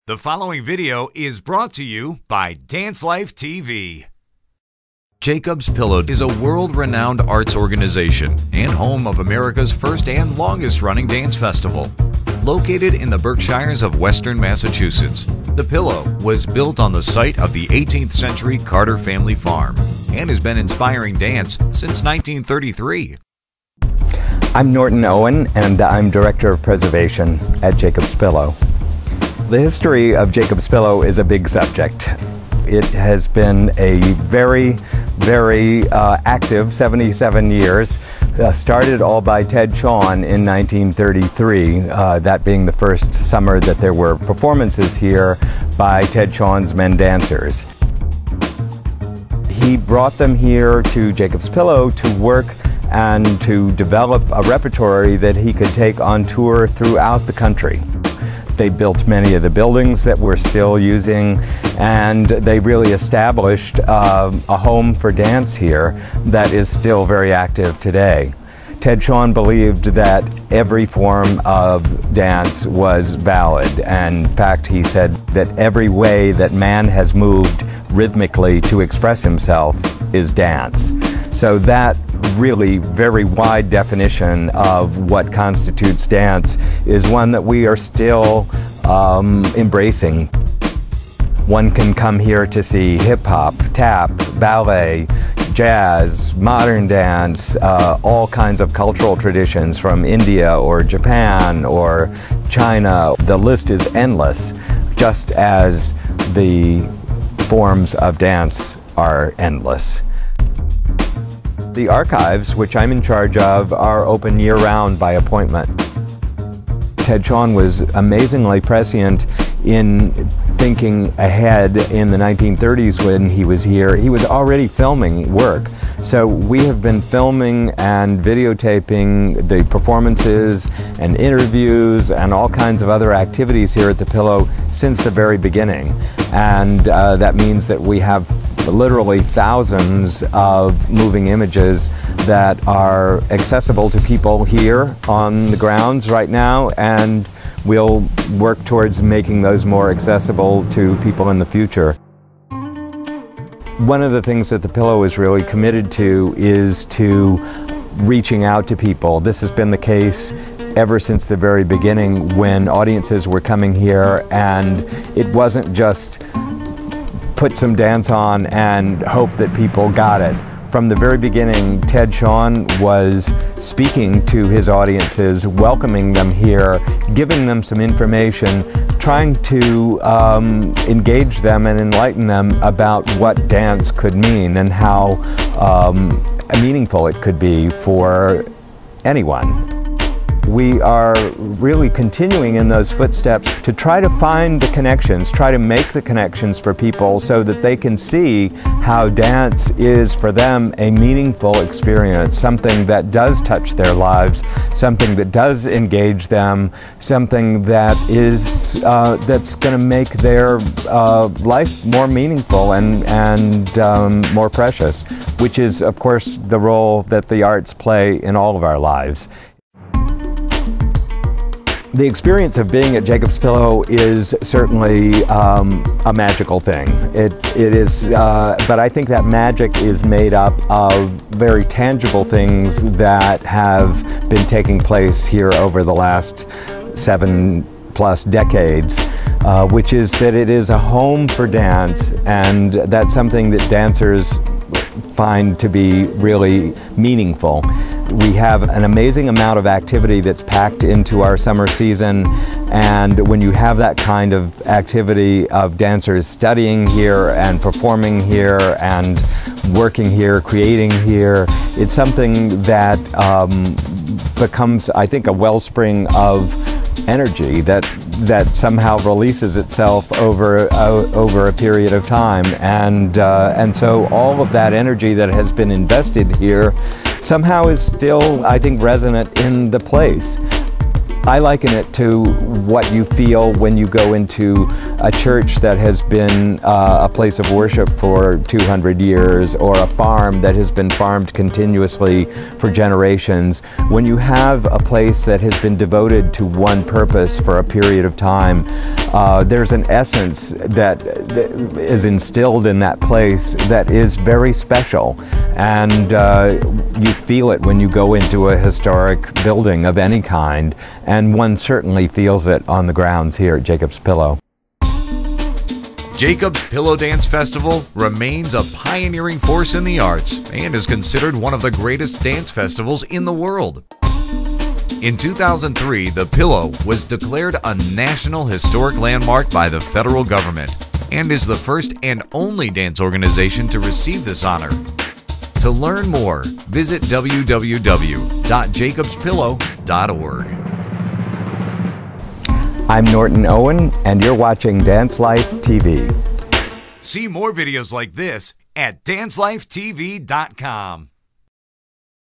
The following video is brought to you by DanceLifeTV. Jacob's Pillow is a world-renowned arts organization and home of America's first and longest-running dance festival. Located in the Berkshires of western Massachusetts, The Pillow was built on the site of the 18th century Carter family farm and has been inspiring dance since 1933. I'm Norton Owen, and I'm Director of Preservation at Jacob's Pillow. The history of Jacob's Pillow is a big subject. It has been a very active 77 years. Started all by Ted Shawn in 1933, that being the first summer that there were performances here by Ted Shawn's men dancers. He brought them here to Jacob's Pillow to work and to develop a repertory that he could take on tour throughout the country. They built many of the buildings that we're still using, and they really established a home for dance here that is still very active today. Ted Shawn believed that every form of dance was valid, and in fact he said that every way that man has moved rhythmically to express himself is dance. So that really very wide definition of what constitutes dance is one that we are still embracing. One can come here to see hip-hop, tap, ballet, jazz, modern dance, all kinds of cultural traditions from India or Japan or China. The list is endless, just as the forms of dance are endless. The archives, which I'm in charge of, are open year-round by appointment. Ted Shawn was amazingly prescient in thinking ahead. In the 1930s when he was here, he was already filming work. So we have been filming and videotaping the performances and interviews and all kinds of other activities here at The Pillow since the very beginning. And that means that we have literally thousands of moving images that are accessible to people here on the grounds right now, and we'll work towards making those more accessible to people in the future. One of the things that The Pillow is really committed to is to reaching out to people. This has been the case ever since the very beginning, when audiences were coming here, and it wasn't just put some dance on and hope that people got it. From the very beginning, Ted Shawn was speaking to his audiences, welcoming them here, giving them some information, trying to engage them and enlighten them about what dance could mean and how meaningful it could be for anyone. We are really continuing in those footsteps to try to find the connections, try to make the connections for people so that they can see how dance is for them a meaningful experience, something that does touch their lives, something that does engage them, something that is that's going to make their life more meaningful and more precious, which is, of course, the role that the arts play in all of our lives. The experience of being at Jacob's Pillow is certainly a magical thing. It is, but I think that magic is made up of very tangible things that have been taking place here over the last 7+ decades, which is that it is a home for dance, and that's something that dancers find to be really meaningful. We have an amazing amount of activity that's packed into our summer season, and when you have that kind of activity of dancers studying here and performing here and working here, creating here, it's something that becomes, I think, a wellspring of energy that somehow releases itself over a period of time, and so all of that energy that has been invested here somehow is still, I think, resonant in the place. I liken it to what you feel when you go into a church that has been a place of worship for 200 years, or a farm that has been farmed continuously for generations. When you have a place that has been devoted to one purpose for a period of time, there's an essence that is instilled in that place that is very special, and you feel it when you go into a historic building of any kind, and one certainly feels it on the grounds here at Jacob's Pillow. Jacob's Pillow Dance Festival remains a pioneering force in the arts and is considered one of the greatest dance festivals in the world. In 2003, the Pillow was declared a National Historic Landmark by the federal government and is the first and only dance organization to receive this honor. To learn more, visit www.jacobspillow.org. I'm Norton Owen, and you're watching Dance Life TV. See more videos like this at DanceLifeTV.com.